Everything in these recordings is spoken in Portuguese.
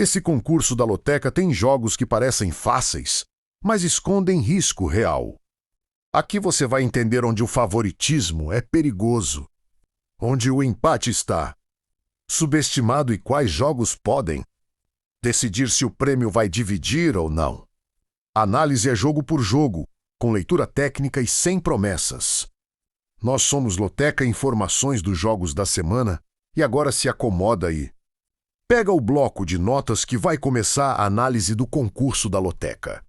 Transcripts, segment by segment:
Esse concurso da loteca tem jogos que parecem fáceis, mas escondem risco real. Aqui você vai entender onde o favoritismo é perigoso, onde o empate está subestimado e quais jogos podem decidir se o prêmio vai dividir ou não. Análise é jogo por jogo, com leitura técnica e sem promessas. Nós somos Loteca Informações dos jogos da semana e agora se acomoda aí. Pega o bloco de notas que vai começar a análise do concurso da Loteca.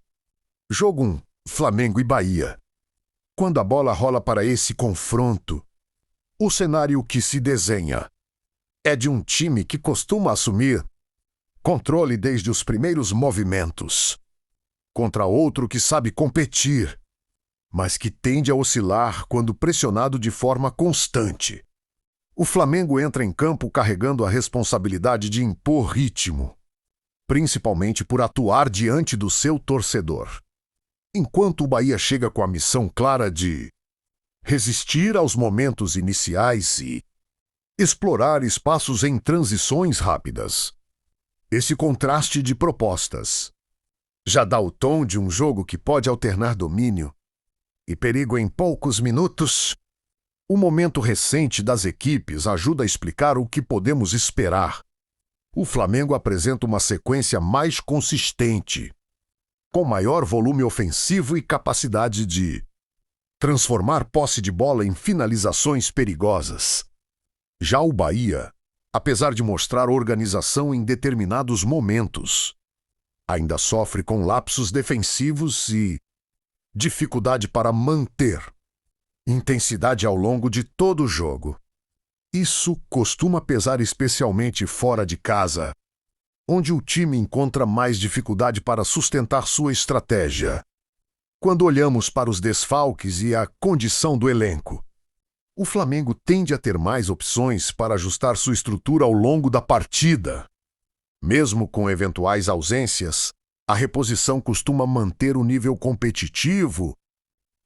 Jogo 1, Flamengo e Bahia. Quando a bola rola para esse confronto, o cenário que se desenha é de um time que costuma assumir controle desde os primeiros movimentos, contra outro que sabe competir, mas que tende a oscilar quando pressionado de forma constante. O Flamengo entra em campo carregando a responsabilidade de impor ritmo, principalmente por atuar diante do seu torcedor. Enquanto o Bahia chega com a missão clara de resistir aos momentos iniciais e explorar espaços em transições rápidas. Esse contraste de propostas já dá o tom de um jogo que pode alternar domínio e perigo em poucos minutos. O momento recente das equipes ajuda a explicar o que podemos esperar. O Flamengo apresenta uma sequência mais consistente, com maior volume ofensivo e capacidade de transformar posse de bola em finalizações perigosas. Já o Bahia, apesar de mostrar organização em determinados momentos, ainda sofre com lapsos defensivos e dificuldade para manter intensidade ao longo de todo o jogo. Isso costuma pesar especialmente fora de casa, onde o time encontra mais dificuldade para sustentar sua estratégia. Quando olhamos para os desfalques e a condição do elenco, o Flamengo tende a ter mais opções para ajustar sua estrutura ao longo da partida. Mesmo com eventuais ausências, a reposição costuma manter o nível competitivo.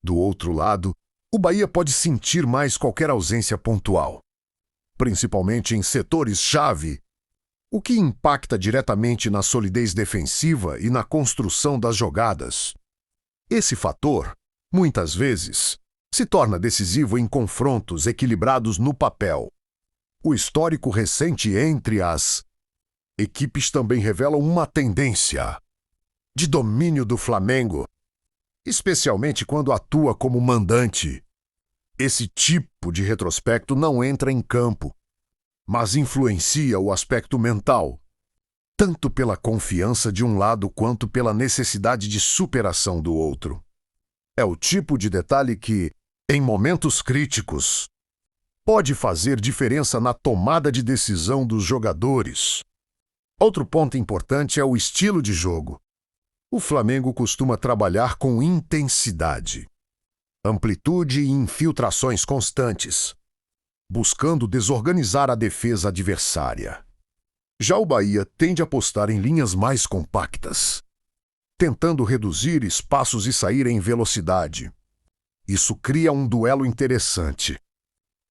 Do outro lado, o Bahia pode sentir mais qualquer ausência pontual, principalmente em setores-chave, o que impacta diretamente na solidez defensiva e na construção das jogadas. Esse fator, muitas vezes, se torna decisivo em confrontos equilibrados no papel. O histórico recente entre as equipes também revela uma tendência de domínio do Flamengo, especialmente quando atua como mandante. Esse tipo de retrospecto não entra em campo, mas influencia o aspecto mental, tanto pela confiança de um lado quanto pela necessidade de superação do outro. É o tipo de detalhe que, em momentos críticos, pode fazer diferença na tomada de decisão dos jogadores. Outro ponto importante é o estilo de jogo. O Flamengo costuma trabalhar com intensidade, amplitude e infiltrações constantes, buscando desorganizar a defesa adversária. Já o Bahia tende a apostar em linhas mais compactas, tentando reduzir espaços e sair em velocidade. Isso cria um duelo interessante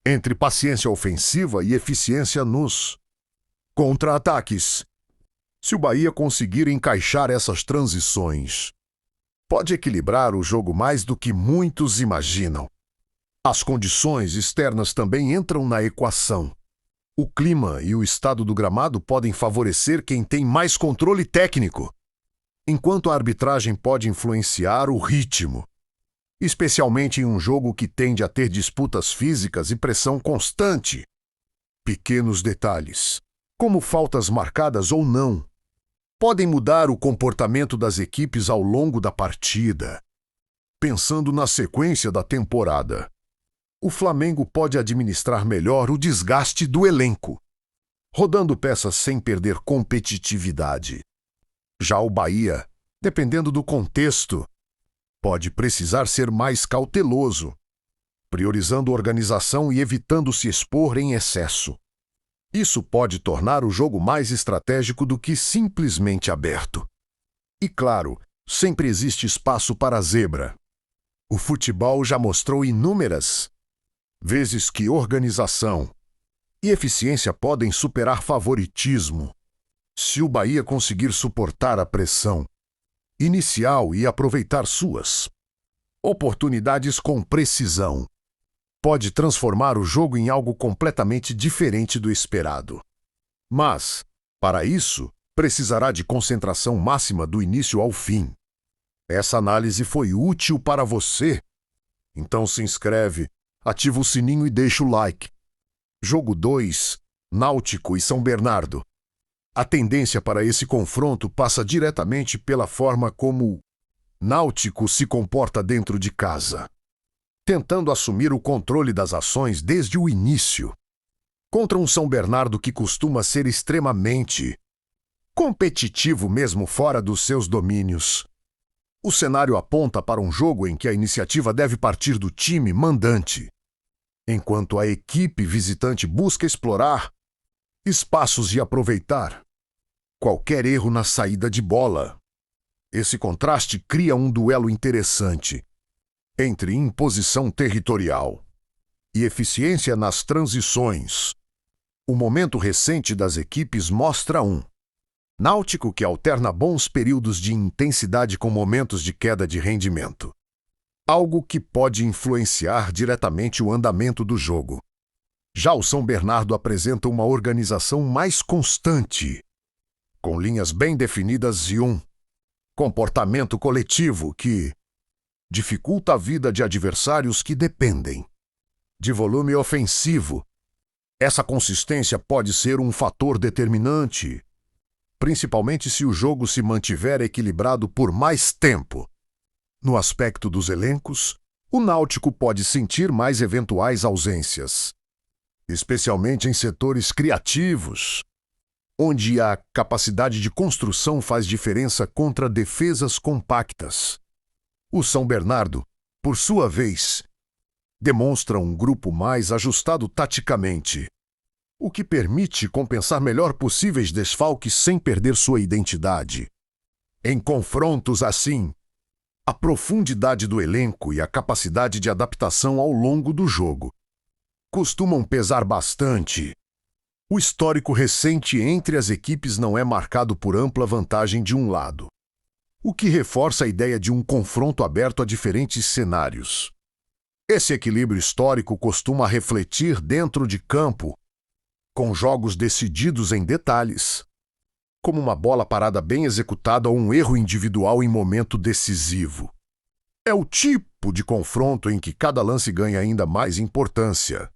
entre paciência ofensiva e eficiência nos contra-ataques. Se o Bahia conseguir encaixar essas transições, pode equilibrar o jogo mais do que muitos imaginam. As condições externas também entram na equação. O clima e o estado do gramado podem favorecer quem tem mais controle técnico, enquanto a arbitragem pode influenciar o ritmo, especialmente em um jogo que tende a ter disputas físicas e pressão constante. Pequenos detalhes, como faltas marcadas ou não, podem mudar o comportamento das equipes ao longo da partida. Pensando na sequência da temporada, o Flamengo pode administrar melhor o desgaste do elenco, rodando peças sem perder competitividade. Já o Bahia, dependendo do contexto, pode precisar ser mais cauteloso, priorizando organização e evitando se expor em excesso. Isso pode tornar o jogo mais estratégico do que simplesmente aberto. E claro, sempre existe espaço para a zebra. O futebol já mostrou inúmeras vezes que organização e eficiência podem superar favoritismo. Se o Bahia conseguir suportar a pressão inicial e aproveitar suas oportunidades com precisão, pode transformar o jogo em algo completamente diferente do esperado. Mas, para isso, precisará de concentração máxima do início ao fim. Essa análise foi útil para você? Então se inscreve, ativa o sininho e deixa o like. Jogo 2, Náutico e São Bernardo. A tendência para esse confronto passa diretamente pela forma como Náutico se comporta dentro de casa, tentando assumir o controle das ações desde o início, contra um São Bernardo que costuma ser extremamente competitivo mesmo fora dos seus domínios. O cenário aponta para um jogo em que a iniciativa deve partir do time mandante, enquanto a equipe visitante busca explorar espaços e aproveitar qualquer erro na saída de bola. Esse contraste cria um duelo interessante entre imposição territorial e eficiência nas transições. O momento recente das equipes mostra um Náutico que alterna bons períodos de intensidade com momentos de queda de rendimento, algo que pode influenciar diretamente o andamento do jogo. Já o São Bernardo apresenta uma organização mais constante, com linhas bem definidas e um comportamento coletivo que dificulta a vida de adversários que dependem de volume ofensivo. Essa consistência pode ser um fator determinante, principalmente se o jogo se mantiver equilibrado por mais tempo. No aspecto dos elencos, o Náutico pode sentir mais eventuais ausências, especialmente em setores criativos, onde a capacidade de construção faz diferença contra defesas compactas. O São Bernardo, por sua vez, demonstra um grupo mais ajustado taticamente, o que permite compensar melhor possíveis desfalques sem perder sua identidade. Em confrontos assim, a profundidade do elenco e a capacidade de adaptação ao longo do jogo costumam pesar bastante. O histórico recente entre as equipes não é marcado por ampla vantagem de um lado, o que reforça a ideia de um confronto aberto a diferentes cenários. Esse equilíbrio histórico costuma refletir dentro de campo, com jogos decididos em detalhes, como uma bola parada bem executada ou um erro individual em momento decisivo. É o tipo de confronto em que cada lance ganha ainda mais importância.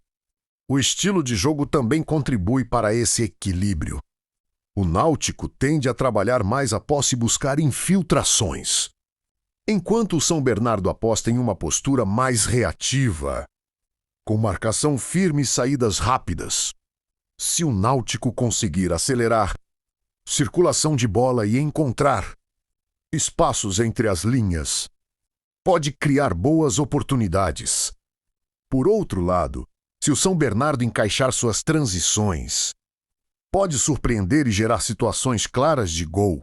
O estilo de jogo também contribui para esse equilíbrio. O Náutico tende a trabalhar mais a posse e buscar infiltrações, enquanto o São Bernardo aposta em uma postura mais reativa, com marcação firme e saídas rápidas. Se o Náutico conseguir acelerar circulação de bola e encontrar espaços entre as linhas, pode criar boas oportunidades. Por outro lado, se o São Bernardo encaixar suas transições, pode surpreender e gerar situações claras de gol.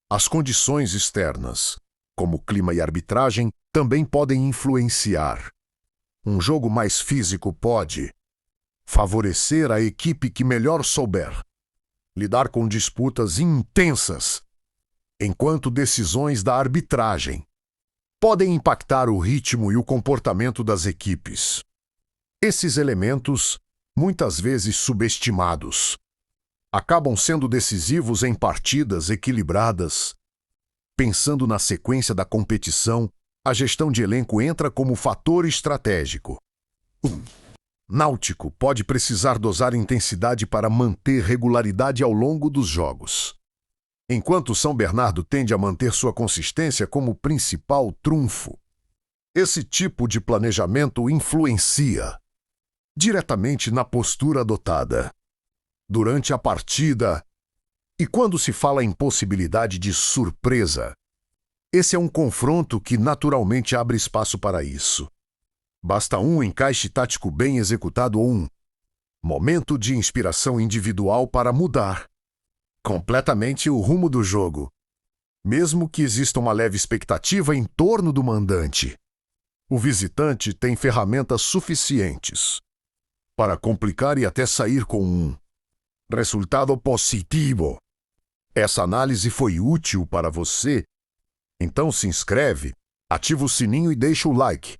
As condições externas, como clima e arbitragem, também podem influenciar. Um jogo mais físico pode favorecer a equipe que melhor souber lidar com disputas intensas, enquanto decisões da arbitragem podem impactar o ritmo e o comportamento das equipes. Esses elementos, muitas vezes subestimados, acabam sendo decisivos em partidas equilibradas. Pensando na sequência da competição, a gestão de elenco entra como fator estratégico. Náutico pode precisar dosar intensidade para manter regularidade ao longo dos jogos, enquanto São Bernardo tende a manter sua consistência como principal trunfo. Esse tipo de planejamento influencia diretamente na postura adotada durante a partida e quando se fala em possibilidade de surpresa. Esse é um confronto que naturalmente abre espaço para isso. Basta um encaixe tático bem executado ou um momento de inspiração individual para mudar completamente o rumo do jogo, mesmo que exista uma leve expectativa em torno do mandante. O visitante tem ferramentas suficientes para complicar e até sair com um resultado positivo. Essa análise foi útil para você? Então se inscreve, ativa o sininho e deixa o like.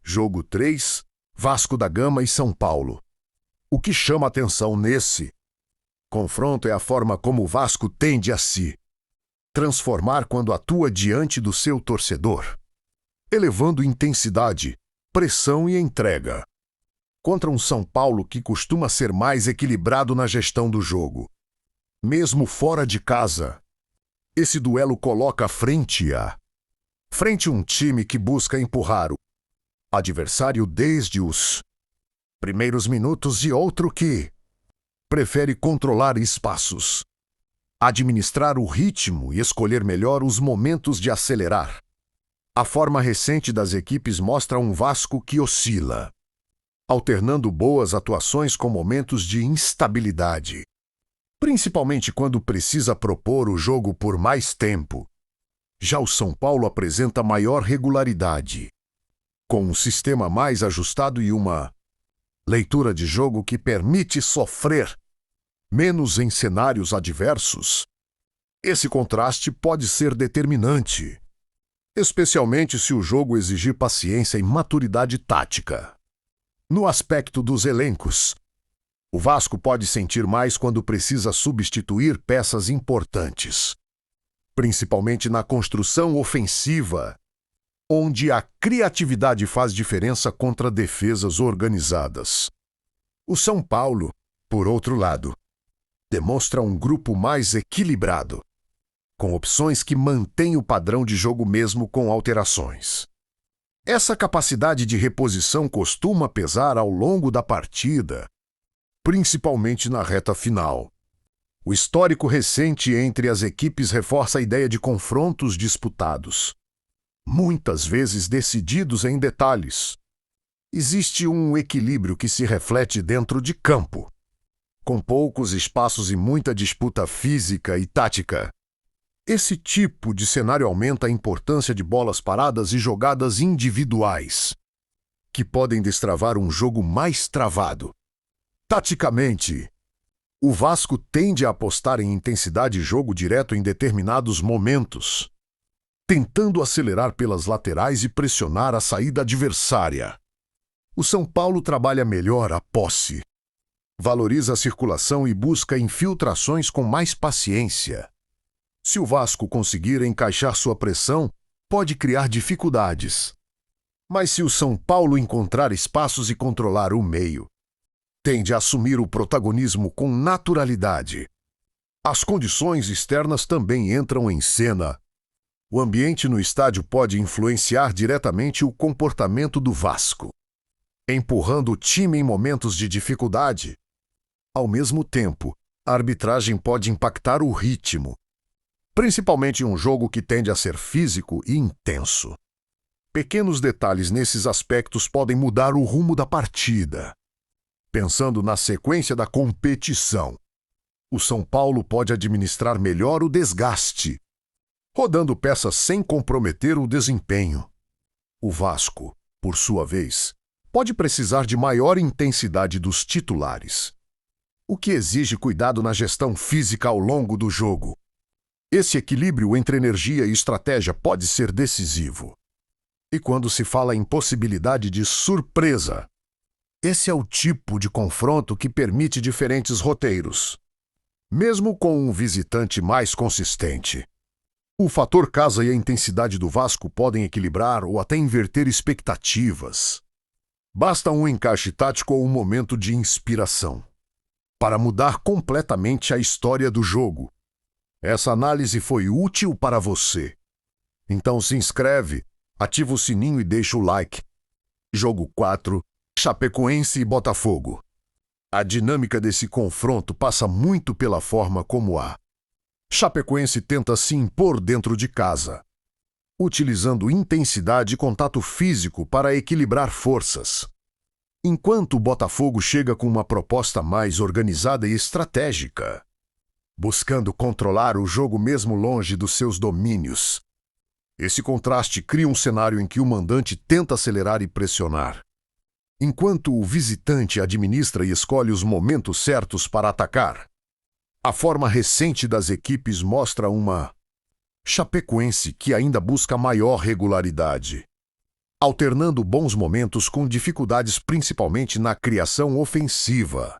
Jogo 3, Vasco da Gama e São Paulo. O que chama atenção nesse confronto é a forma como o Vasco tende a se transformar quando atua diante do seu torcedor, elevando intensidade, pressão e entrega, contra um São Paulo que costuma ser mais equilibrado na gestão do jogo. Mesmo fora de casa, esse duelo coloca frente um time que busca empurrar o adversário desde os primeiros minutos e outro que prefere controlar espaços, administrar o ritmo e escolher melhor os momentos de acelerar. A forma recente das equipes mostra um Vasco que oscila, alternando boas atuações com momentos de instabilidade, principalmente quando precisa propor o jogo por mais tempo. Já o São Paulo apresenta maior regularidade, com um sistema mais ajustado e uma leitura de jogo que permite sofrer menos em cenários adversos. Esse contraste pode ser determinante, especialmente se o jogo exigir paciência e maturidade tática. No aspecto dos elencos, o Vasco pode sentir mais quando precisa substituir peças importantes, principalmente na construção ofensiva, onde a criatividade faz diferença contra defesas organizadas. O São Paulo, por outro lado, demonstra um grupo mais equilibrado, com opções que mantêm o padrão de jogo mesmo com alterações. Essa capacidade de reposição costuma pesar ao longo da partida, principalmente na reta final. O histórico recente entre as equipes reforça a ideia de confrontos disputados, muitas vezes decididos em detalhes. Existe um equilíbrio que se reflete dentro de campo, com poucos espaços e muita disputa física e tática. Esse tipo de cenário aumenta a importância de bolas paradas e jogadas individuais, que podem destravar um jogo mais travado. Taticamente, o Vasco tende a apostar em intensidade e jogo direto em determinados momentos, tentando acelerar pelas laterais e pressionar a saída adversária. O São Paulo trabalha melhor a posse, valoriza a circulação e busca infiltrações com mais paciência. Se o Vasco conseguir encaixar sua pressão, pode criar dificuldades. Mas se o São Paulo encontrar espaços e controlar o meio, tende a assumir o protagonismo com naturalidade. As condições externas também entram em cena. O ambiente no estádio pode influenciar diretamente o comportamento do Vasco, empurrando o time em momentos de dificuldade. Ao mesmo tempo, a arbitragem pode impactar o ritmo, principalmente em um jogo que tende a ser físico e intenso. Pequenos detalhes nesses aspectos podem mudar o rumo da partida. Pensando na sequência da competição, o São Paulo pode administrar melhor o desgaste, rodando peças sem comprometer o desempenho. O Vasco, por sua vez, pode precisar de maior intensidade dos titulares, o que exige cuidado na gestão física ao longo do jogo. Esse equilíbrio entre energia e estratégia pode ser decisivo. E quando se fala em possibilidade de surpresa, esse é o tipo de confronto que permite diferentes roteiros, mesmo com um visitante mais consistente. O fator casa e a intensidade do Vasco podem equilibrar ou até inverter expectativas. Basta um encaixe tático ou um momento de inspiração para mudar completamente a história do jogo. Essa análise foi útil para você. Então se inscreve, ativa o sininho e deixa o like. Jogo 4, Chapecoense e Botafogo. A dinâmica desse confronto passa muito pela forma como a Chapecoense tenta se impor dentro de casa, utilizando intensidade e contato físico para equilibrar forças, enquanto o Botafogo chega com uma proposta mais organizada e estratégica, buscando controlar o jogo mesmo longe dos seus domínios. Esse contraste cria um cenário em que o mandante tenta acelerar e pressionar, enquanto o visitante administra e escolhe os momentos certos para atacar. A forma recente das equipes mostra uma Chapecoense que ainda busca maior regularidade, alternando bons momentos com dificuldades principalmente na criação ofensiva.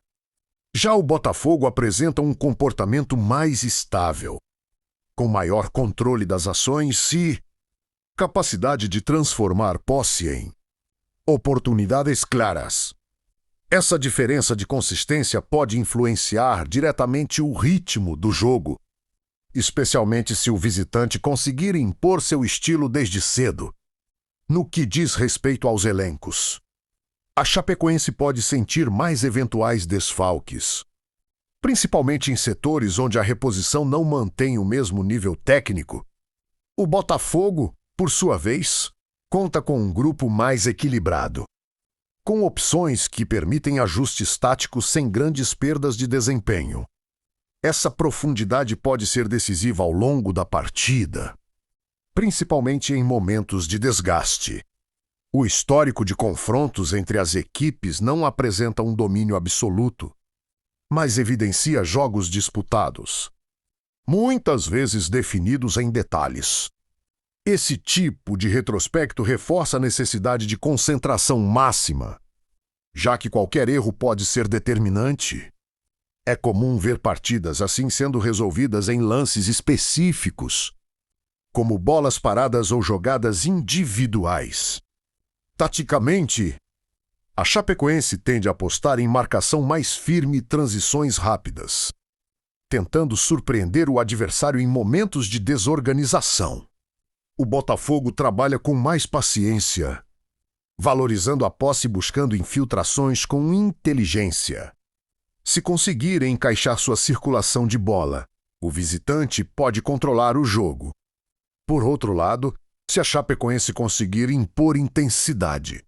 Já o Botafogo apresenta um comportamento mais estável, com maior controle das ações e capacidade de transformar posse em oportunidades claras. Essa diferença de consistência pode influenciar diretamente o ritmo do jogo, especialmente se o visitante conseguir impor seu estilo desde cedo. No que diz respeito aos elencos, a Chapecoense pode sentir mais eventuais desfalques, principalmente em setores onde a reposição não mantém o mesmo nível técnico. O Botafogo, por sua vez, conta com um grupo mais equilibrado, com opções que permitem ajustes táticos sem grandes perdas de desempenho. Essa profundidade pode ser decisiva ao longo da partida, principalmente em momentos de desgaste. O histórico de confrontos entre as equipes não apresenta um domínio absoluto, mas evidencia jogos disputados, muitas vezes definidos em detalhes. Esse tipo de retrospecto reforça a necessidade de concentração máxima, já que qualquer erro pode ser determinante. É comum ver partidas assim sendo resolvidas em lances específicos, como bolas paradas ou jogadas individuais. Taticamente, a Chapecoense tende a apostar em marcação mais firme e transições rápidas, tentando surpreender o adversário em momentos de desorganização. O Botafogo trabalha com mais paciência, valorizando a posse e buscando infiltrações com inteligência. Se conseguir encaixar sua circulação de bola, o visitante pode controlar o jogo. Por outro lado, se a Chapecoense conseguir impor intensidade,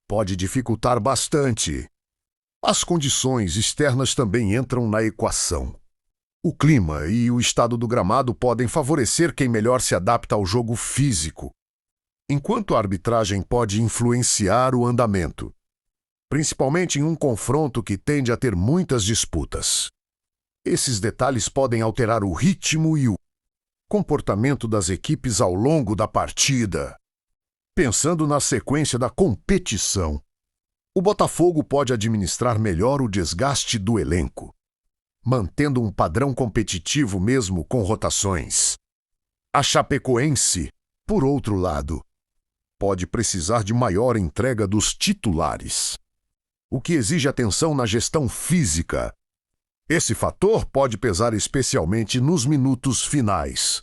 pode dificultar bastante. As condições externas também entram na equação. O clima e o estado do gramado podem favorecer quem melhor se adapta ao jogo físico, enquanto a arbitragem pode influenciar o andamento, principalmente em um confronto que tende a ter muitas disputas. Esses detalhes podem alterar o ritmo e o comportamento das equipes ao longo da partida. Pensando na sequência da competição, o Botafogo pode administrar melhor o desgaste do elenco, mantendo um padrão competitivo mesmo com rotações. A Chapecoense, por outro lado, pode precisar de maior entrega dos titulares, o que exige atenção na gestão física. Esse fator pode pesar especialmente nos minutos finais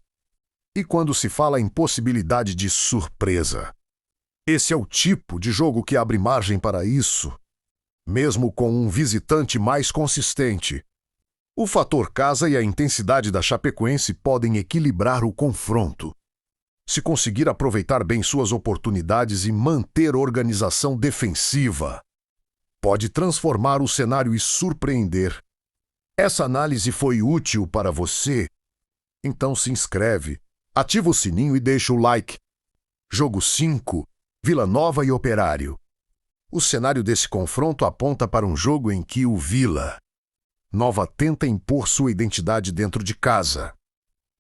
e quando se fala em possibilidade de surpresa. Esse é o tipo de jogo que abre margem para isso, mesmo com um visitante mais consistente. O fator casa e a intensidade da Chapecoense podem equilibrar o confronto. Se conseguir aproveitar bem suas oportunidades e manter organização defensiva, pode transformar o cenário e surpreender. Essa análise foi útil para você? Então se inscreve, ativa o sininho e deixa o like. Jogo 5, Vila Nova e Operário. O cenário desse confronto aponta para um jogo em que o Vila Nova tenta impor sua identidade dentro de casa,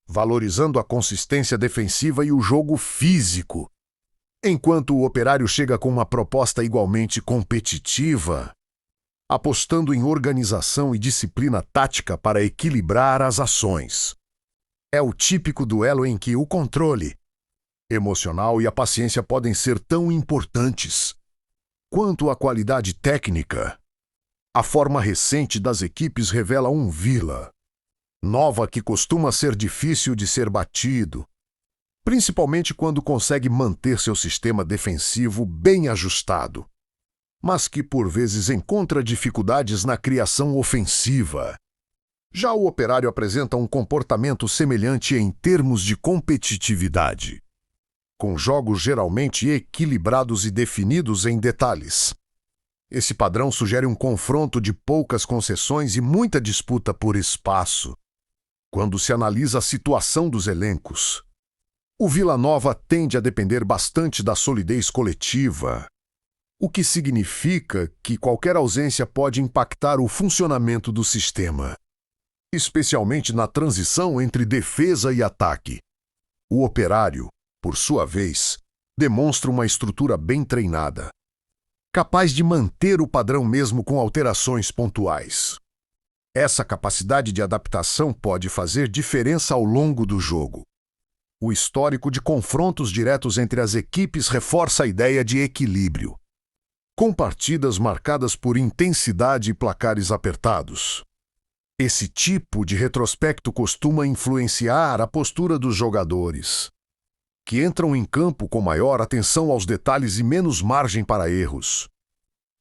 valorizando a consistência defensiva e o jogo físico, enquanto o Operário chega com uma proposta igualmente competitiva, apostando em organização e disciplina tática para equilibrar as ações. É o típico duelo em que o controle emocional e a paciência podem ser tão importantes quanto a qualidade técnica. A forma recente das equipes revela um Vila Nova que costuma ser difícil de ser batido, principalmente quando consegue manter seu sistema defensivo bem ajustado, mas que por vezes encontra dificuldades na criação ofensiva. Já o Operário apresenta um comportamento semelhante em termos de competitividade, com jogos geralmente equilibrados e definidos em detalhes. Esse padrão sugere um confronto de poucas concessões e muita disputa por espaço. Quando se analisa a situação dos elencos, o Vila Nova tende a depender bastante da solidez coletiva, o que significa que qualquer ausência pode impactar o funcionamento do sistema. especialmente na transição entre defesa e ataque. O operário, por sua vez, demonstra uma estrutura bem treinada, capaz de manter o padrão mesmo com alterações pontuais. Essa capacidade de adaptação pode fazer diferença ao longo do jogo. O histórico de confrontos diretos entre as equipes reforça a ideia de equilíbrio, com partidas marcadas por intensidade e placares apertados. Esse tipo de retrospecto costuma influenciar a postura dos jogadores, que entram em campo com maior atenção aos detalhes e menos margem para erros.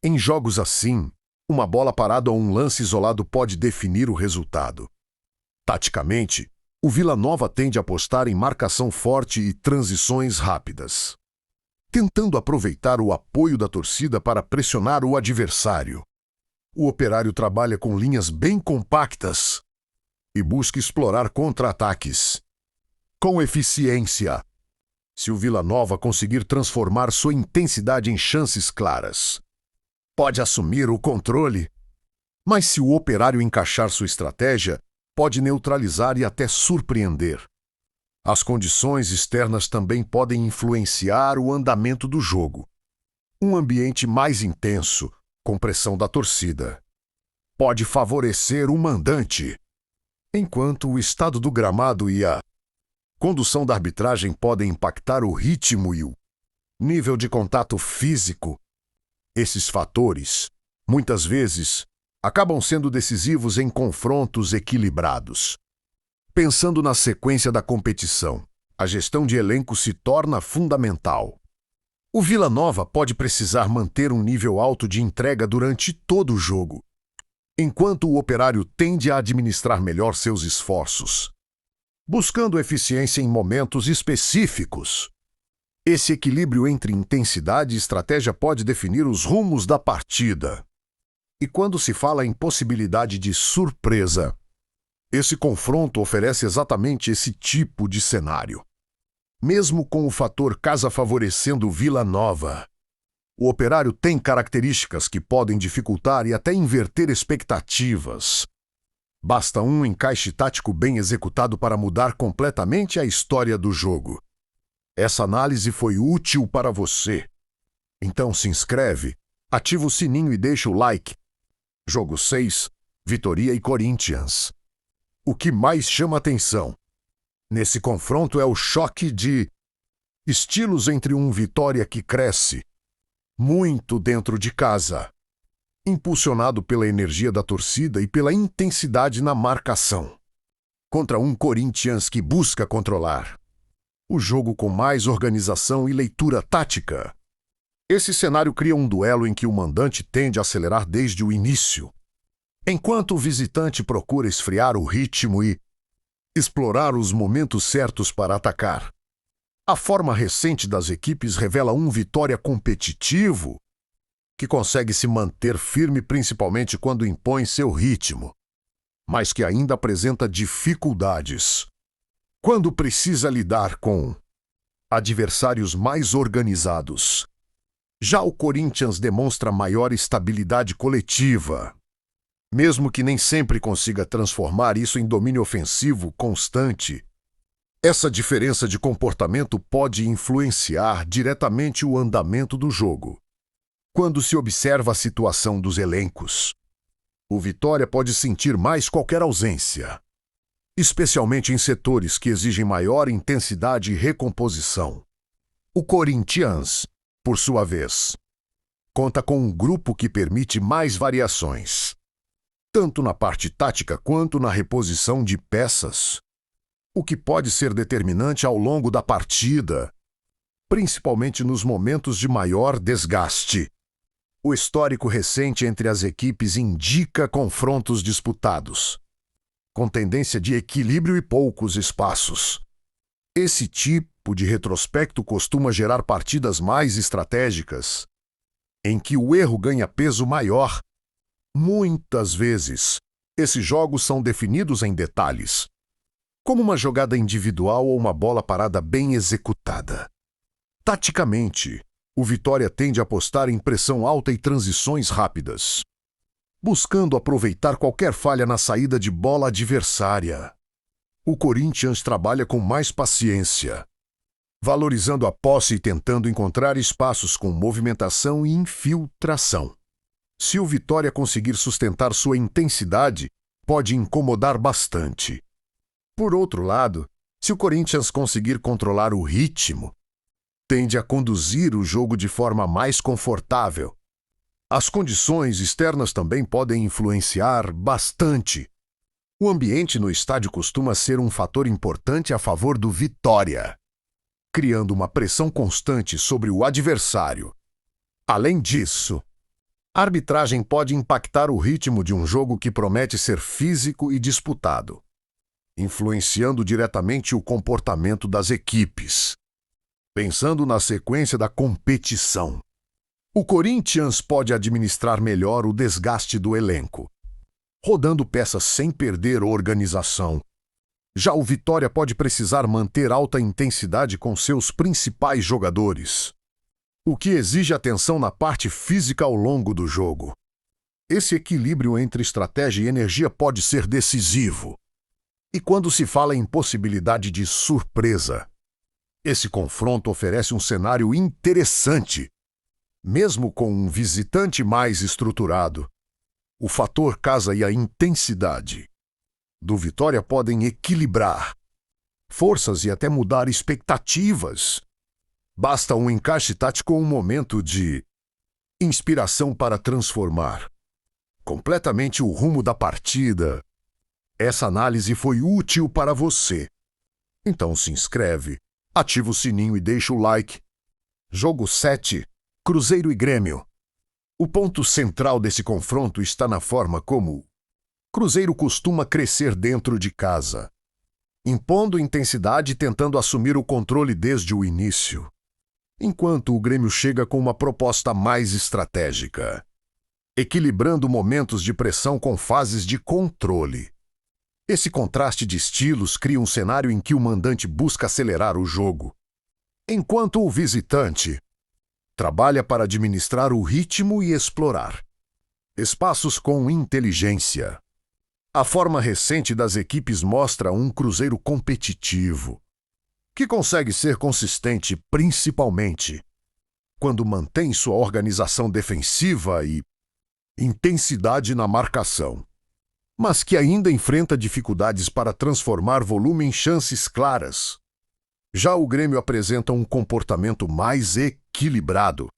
Em jogos assim, uma bola parada ou um lance isolado pode definir o resultado. Taticamente, o Vila Nova tende a apostar em marcação forte e transições rápidas, tentando aproveitar o apoio da torcida para pressionar o adversário. O Operário trabalha com linhas bem compactas e busca explorar contra-ataques com eficiência. Se o Vila Nova conseguir transformar sua intensidade em chances claras, pode assumir o controle. Mas se o Operário encaixar sua estratégia, pode neutralizar e até surpreender. As condições externas também podem influenciar o andamento do jogo. Um ambiente mais intenso, com pressão da torcida, pode favorecer o mandante, enquanto o estado do gramado e a condução da arbitragem podem impactar o ritmo e o nível de contato físico. Esses fatores, muitas vezes, acabam sendo decisivos em confrontos equilibrados. Pensando na sequência da competição, a gestão de elenco se torna fundamental. O Vila Nova pode precisar manter um nível alto de entrega durante todo o jogo, enquanto o Operário tende a administrar melhor seus esforços, buscando eficiência em momentos específicos. Esse equilíbrio entre intensidade e estratégia pode definir os rumos da partida. E quando se fala em possibilidade de surpresa, esse confronto oferece exatamente esse tipo de cenário. Mesmo com o fator casa favorecendo o Vila Nova, o Operário tem características que podem dificultar e até inverter expectativas. Basta um encaixe tático bem executado para mudar completamente a história do jogo. Essa análise foi útil para você. Então se inscreve, ativa o sininho e deixa o like. Jogo 6, Vitória e Corinthians. O que mais chama atenção nesse confronto é o choque de estilos entre um Vitória que cresce muito dentro de casa, impulsionado pela energia da torcida e pela intensidade na marcação, contra um Corinthians que busca controlar o jogo com mais organização e leitura tática. Esse cenário cria um duelo em que o mandante tende a acelerar desde o início, enquanto o visitante procura esfriar o ritmo e explorar os momentos certos para atacar. A forma recente das equipes revela um Vitória competitivo que consegue se manter firme principalmente quando impõe seu ritmo, mas que ainda apresenta dificuldades quando precisa lidar com adversários mais organizados. Já o Corinthians demonstra maior estabilidade coletiva, mesmo que nem sempre consiga transformar isso em domínio ofensivo constante. Essa diferença de comportamento pode influenciar diretamente o andamento do jogo. Quando se observa a situação dos elencos, o Vitória pode sentir mais qualquer ausência, especialmente em setores que exigem maior intensidade e recomposição. O Corinthians, por sua vez, conta com um grupo que permite mais variações, tanto na parte tática quanto na reposição de peças, o que pode ser determinante ao longo da partida, principalmente nos momentos de maior desgaste. O histórico recente entre as equipes indica confrontos disputados, com tendência de equilíbrio e poucos espaços. Esse tipo de retrospecto costuma gerar partidas mais estratégicas, em que o erro ganha peso maior. Muitas vezes, esses jogos são definidos em detalhes, como uma jogada individual ou uma bola parada bem executada. Taticamente, o Vitória tende a apostar em pressão alta e transições rápidas, buscando aproveitar qualquer falha na saída de bola adversária. O Corinthians trabalha com mais paciência, valorizando a posse e tentando encontrar espaços com movimentação e infiltração. Se o Vitória conseguir sustentar sua intensidade, pode incomodar bastante. Por outro lado, se o Corinthians conseguir controlar o ritmo, tende a conduzir o jogo de forma mais confortável. As condições externas também podem influenciar bastante. O ambiente no estádio costuma ser um fator importante a favor do Vitória, criando uma pressão constante sobre o adversário. Além disso, a arbitragem pode impactar o ritmo de um jogo que promete ser físico e disputado, influenciando diretamente o comportamento das equipes. Pensando na sequência da competição, o Corinthians pode administrar melhor o desgaste do elenco, rodando peças sem perder organização. Já o Vitória pode precisar manter alta intensidade com seus principais jogadores, o que exige atenção na parte física ao longo do jogo. Esse equilíbrio entre estratégia e energia pode ser decisivo. E quando se fala em possibilidade de surpresa, esse confronto oferece um cenário interessante. Mesmo com um visitante mais estruturado, o fator casa e a intensidade do Vitória podem equilibrar forças e até mudar expectativas. Basta um encaixe tático ou um momento de inspiração para transformar completamente o rumo da partida. Essa análise foi útil para você. Então se inscreve, ativa o sininho e deixa o like. Jogo 7, Cruzeiro e Grêmio. O ponto central desse confronto está na forma como Cruzeiro costuma crescer dentro de casa, impondo intensidade e tentando assumir o controle desde o início, enquanto o Grêmio chega com uma proposta mais estratégica, equilibrando momentos de pressão com fases de controle. Esse contraste de estilos cria um cenário em que o mandante busca acelerar o jogo, enquanto o visitante trabalha para administrar o ritmo e explorar espaços com inteligência. A forma recente das equipes mostra um Cruzeiro competitivo, que consegue ser consistente principalmente quando mantém sua organização defensiva e intensidade na marcação, mas que ainda enfrenta dificuldades para transformar volume em chances claras. Já o Grêmio apresenta um comportamento mais equilibrado,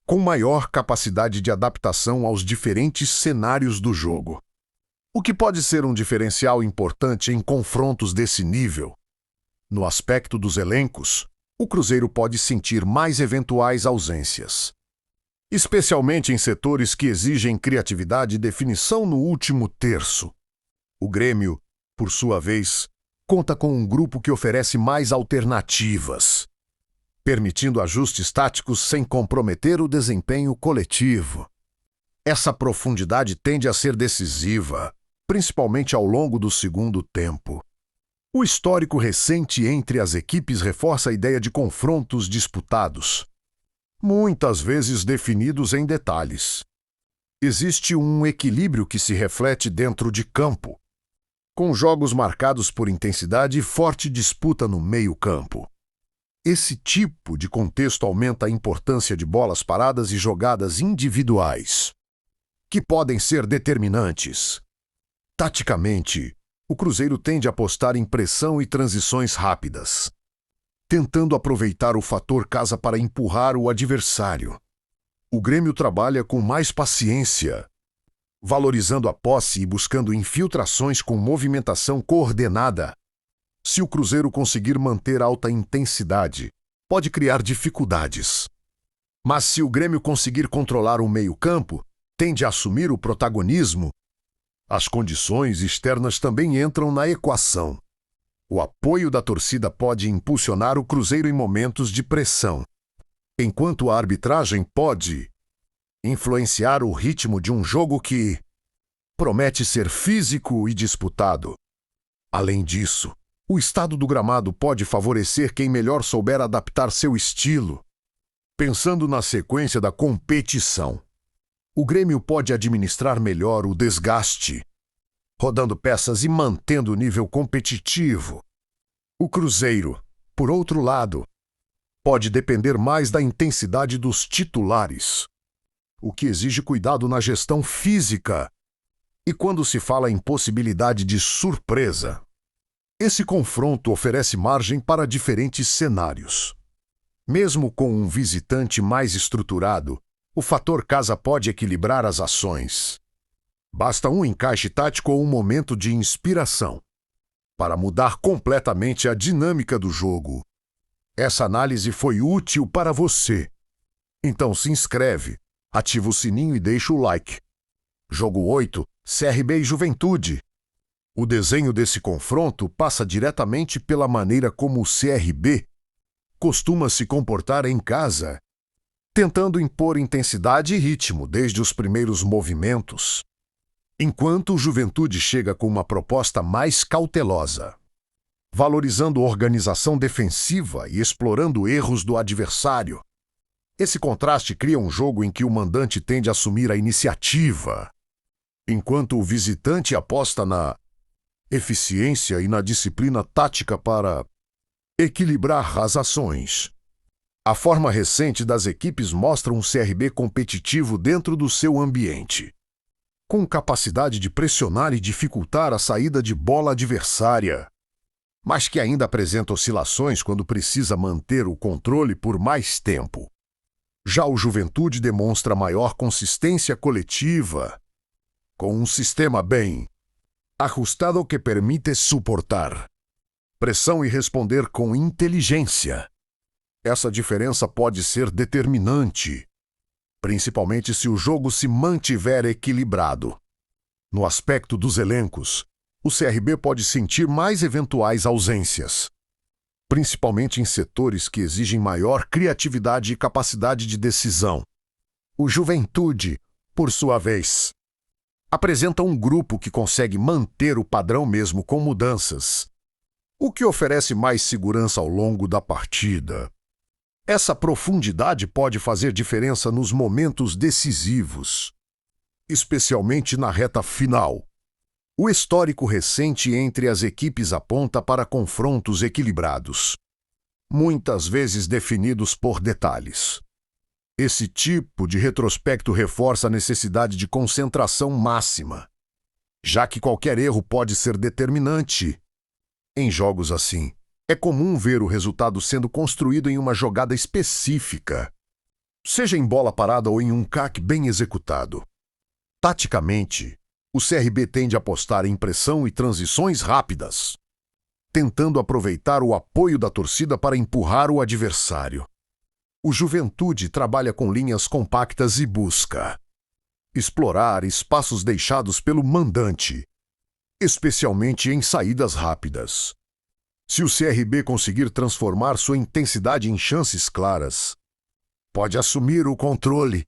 com maior capacidade de adaptação aos diferentes cenários do jogo, o que pode ser um diferencial importante em confrontos desse nível. No aspecto dos elencos, o Cruzeiro pode sentir mais eventuais ausências, especialmente em setores que exigem criatividade e definição no último terço. O Grêmio, por sua vez, conta com um grupo que oferece mais alternativas, permitindo ajustes táticos sem comprometer o desempenho coletivo. Essa profundidade tende a ser decisiva, principalmente ao longo do segundo tempo. O histórico recente entre as equipes reforça a ideia de confrontos disputados, muitas vezes definidos em detalhes. Existe um equilíbrio que se reflete dentro de campo, com jogos marcados por intensidade e forte disputa no meio-campo. Esse tipo de contexto aumenta a importância de bolas paradas e jogadas individuais, que podem ser determinantes. Taticamente, o Cruzeiro tende a apostar em pressão e transições rápidas, tentando aproveitar o fator casa para empurrar o adversário. O Grêmio trabalha com mais paciência, valorizando a posse e buscando infiltrações com movimentação coordenada. Se o Cruzeiro conseguir manter alta intensidade, pode criar dificuldades. Mas se o Grêmio conseguir controlar o meio-campo, tende a assumir o protagonismo. As condições externas também entram na equação. O apoio da torcida pode impulsionar o Cruzeiro em momentos de pressão, enquanto a arbitragem pode influenciar o ritmo de um jogo que promete ser físico e disputado. Além disso, o estado do gramado pode favorecer quem melhor souber adaptar seu estilo. Pensando na sequência da competição, O Grêmio pode administrar melhor o desgaste, rodando peças e mantendo o nível competitivo. O Cruzeiro, por outro lado, pode depender mais da intensidade dos titulares, o que exige cuidado na gestão física. E quando se fala em possibilidade de surpresa, esse confronto oferece margem para diferentes cenários. Mesmo com um visitante mais estruturado, o fator casa pode equilibrar as ações. Basta um encaixe tático ou um momento de inspiração para mudar completamente a dinâmica do jogo. Essa análise foi útil para você. Então se inscreve, ativa o sininho e deixa o like. Jogo 8, CRB e Juventude. O desenho desse confronto passa diretamente pela maneira como o CRB costuma se comportar em casa, tentando impor intensidade e ritmo desde os primeiros movimentos, enquanto o Juventude chega com uma proposta mais cautelosa, valorizando a organização defensiva e explorando erros do adversário. Esse contraste cria um jogo em que o mandante tende a assumir a iniciativa, enquanto o visitante aposta na eficiência e na disciplina tática para equilibrar as ações. A forma recente das equipes mostra um CRB competitivo dentro do seu ambiente, com capacidade de pressionar e dificultar a saída de bola adversária, mas que ainda apresenta oscilações quando precisa manter o controle por mais tempo. Já o Juventude demonstra maior consistência coletiva, com um sistema bem ajustado que permite suportar pressão e responder com inteligência. Essa diferença pode ser determinante, principalmente se o jogo se mantiver equilibrado. No aspecto dos elencos, o CRB pode sentir mais eventuais ausências, principalmente em setores que exigem maior criatividade e capacidade de decisão. O Juventude, por sua vez, apresenta um grupo que consegue manter o padrão mesmo com mudanças, o que oferece mais segurança ao longo da partida. Essa profundidade pode fazer diferença nos momentos decisivos, especialmente na reta final. O histórico recente entre as equipes aponta para confrontos equilibrados, muitas vezes definidos por detalhes. Esse tipo de retrospecto reforça a necessidade de concentração máxima, já que qualquer erro pode ser determinante. Em jogos assim, é comum ver o resultado sendo construído em uma jogada específica, seja em bola parada ou em um CAC bem executado. Taticamente, o CRB tende a apostar em pressão e transições rápidas, tentando aproveitar o apoio da torcida para empurrar o adversário. O Juventude trabalha com linhas compactas e busca explorar espaços deixados pelo mandante, especialmente em saídas rápidas. Se o CRB conseguir transformar sua intensidade em chances claras, pode assumir o controle.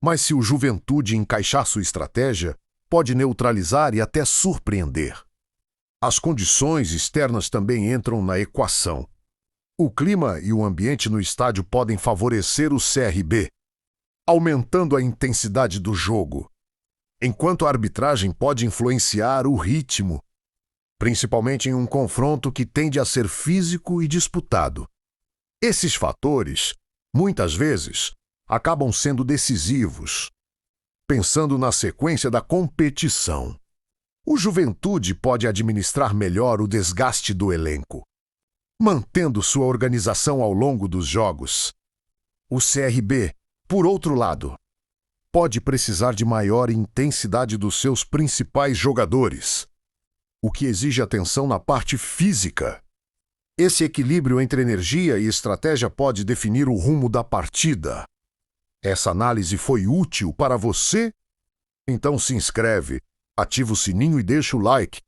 Mas se o Juventude encaixar sua estratégia, pode neutralizar e até surpreender. As condições externas também entram na equação. O clima e o ambiente no estádio podem favorecer o CRB, aumentando a intensidade do jogo, enquanto a arbitragem pode influenciar o ritmo, principalmente em um confronto que tende a ser físico e disputado. Esses fatores, muitas vezes, acabam sendo decisivos, pensando na sequência da competição. O Juventude pode administrar melhor o desgaste do elenco, mantendo sua organização ao longo dos jogos. O CRB, por outro lado, pode precisar de maior intensidade dos seus principais jogadores, o que exige atenção na parte física. Esse equilíbrio entre energia e estratégia pode definir o rumo da partida. Essa análise foi útil para você? Então se inscreve, ativa o sininho e deixa o like.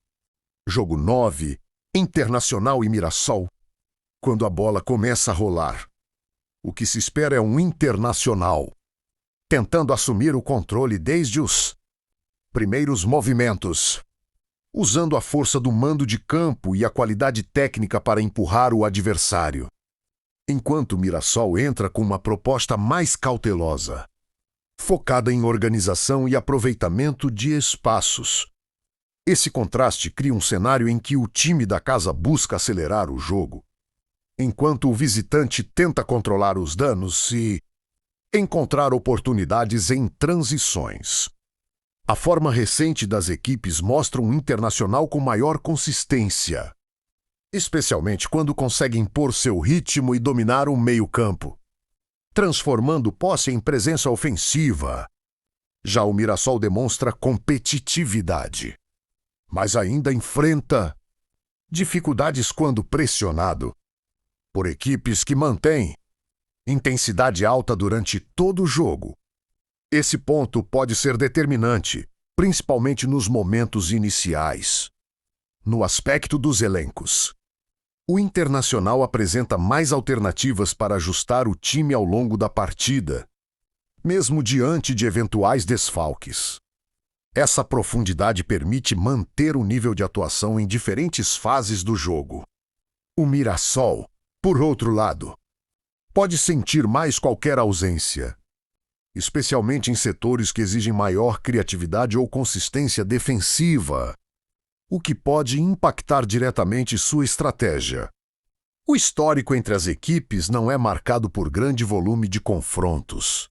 Jogo 9, Internacional e Mirassol. Quando a bola começa a rolar, o que se espera é um Internacional tentando assumir o controle desde os primeiros movimentos, usando a força do mando de campo e a qualidade técnica para empurrar o adversário, enquanto o Mirassol entra com uma proposta mais cautelosa, focada em organização e aproveitamento de espaços. Esse contraste cria um cenário em que o time da casa busca acelerar o jogo, enquanto o visitante tenta controlar os danos e encontrar oportunidades em transições. A forma recente das equipes mostra um Internacional com maior consistência, especialmente quando consegue impor seu ritmo e dominar o meio-campo, transformando posse em presença ofensiva. Já o Mirassol demonstra competitividade, mas ainda enfrenta dificuldades quando pressionado por equipes que mantêm intensidade alta durante todo o jogo. Esse ponto pode ser determinante, principalmente nos momentos iniciais. No aspecto dos elencos, o Internacional apresenta mais alternativas para ajustar o time ao longo da partida, mesmo diante de eventuais desfalques. Essa profundidade permite manter o nível de atuação em diferentes fases do jogo. O Mirassol, por outro lado, pode sentir mais qualquer ausência, especialmente em setores que exigem maior criatividade ou consistência defensiva, o que pode impactar diretamente sua estratégia. O histórico entre as equipes não é marcado por grande volume de confrontos,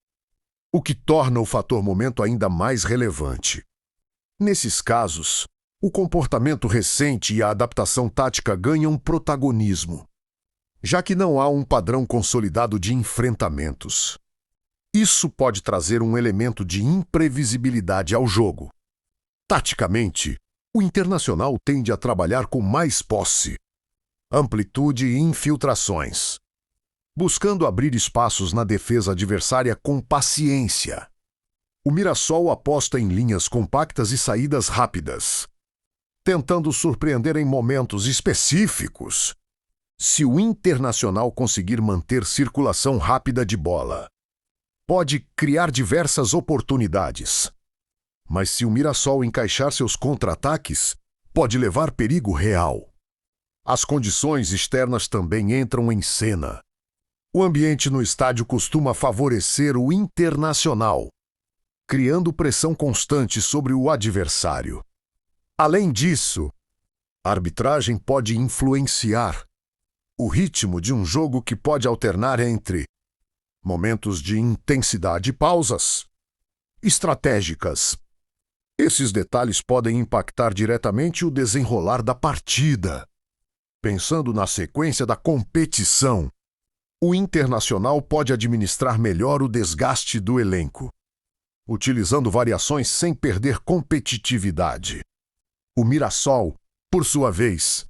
o que torna o fator momento ainda mais relevante. Nesses casos, o comportamento recente e a adaptação tática ganham protagonismo, já que não há um padrão consolidado de enfrentamentos. Isso pode trazer um elemento de imprevisibilidade ao jogo. Taticamente, o Internacional tende a trabalhar com mais posse, amplitude e infiltrações, buscando abrir espaços na defesa adversária com paciência. O Mirassol aposta em linhas compactas e saídas rápidas, tentando surpreender em momentos específicos. Se o Internacional conseguir manter circulação rápida de bola, pode criar diversas oportunidades. Mas se o Mirassol encaixar seus contra-ataques, pode levar perigo real. As condições externas também entram em cena. O ambiente no estádio costuma favorecer o Internacional, criando pressão constante sobre o adversário. Além disso, a arbitragem pode influenciar o ritmo de um jogo que pode alternar entre momentos de intensidade e pausas estratégicas. Esses detalhes podem impactar diretamente o desenrolar da partida. Pensando na sequência da competição, o Internacional pode administrar melhor o desgaste do elenco, utilizando variações sem perder competitividade. O Mirassol, por sua vez,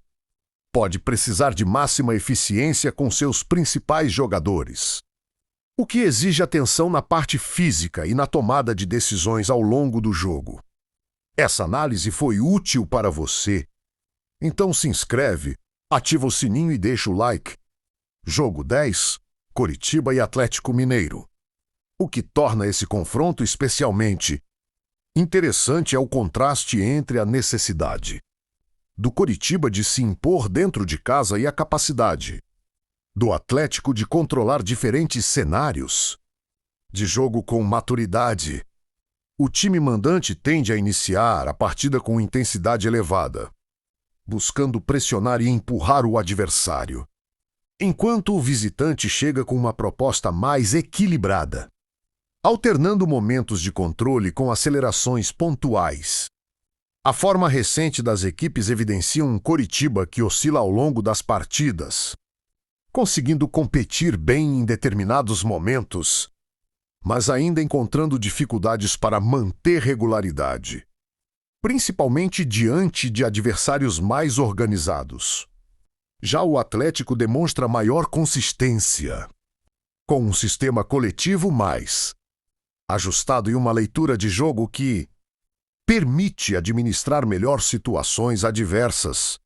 pode precisar de máxima eficiência com seus principais jogadores, o que exige atenção na parte física e na tomada de decisões ao longo do jogo. Essa análise foi útil para você? Então se inscreve, ativa o sininho e deixa o like. Jogo 10, Coritiba e Atlético Mineiro. O que torna esse confronto especialmente interessante é o contraste entre a necessidade do Coritiba de se impor dentro de casa e a capacidade do Atlético de controlar diferentes cenários de jogo com maturidade. O time mandante tende a iniciar a partida com intensidade elevada, buscando pressionar e empurrar o adversário, enquanto o visitante chega com uma proposta mais equilibrada, alternando momentos de controle com acelerações pontuais. A forma recente das equipes evidencia um Coritiba que oscila ao longo das partidas, conseguindo competir bem em determinados momentos, mas ainda encontrando dificuldades para manter regularidade, principalmente diante de adversários mais organizados. Já o Atlético demonstra maior consistência, com um sistema coletivo mais ajustado e uma leitura de jogo que permite administrar melhor situações adversas.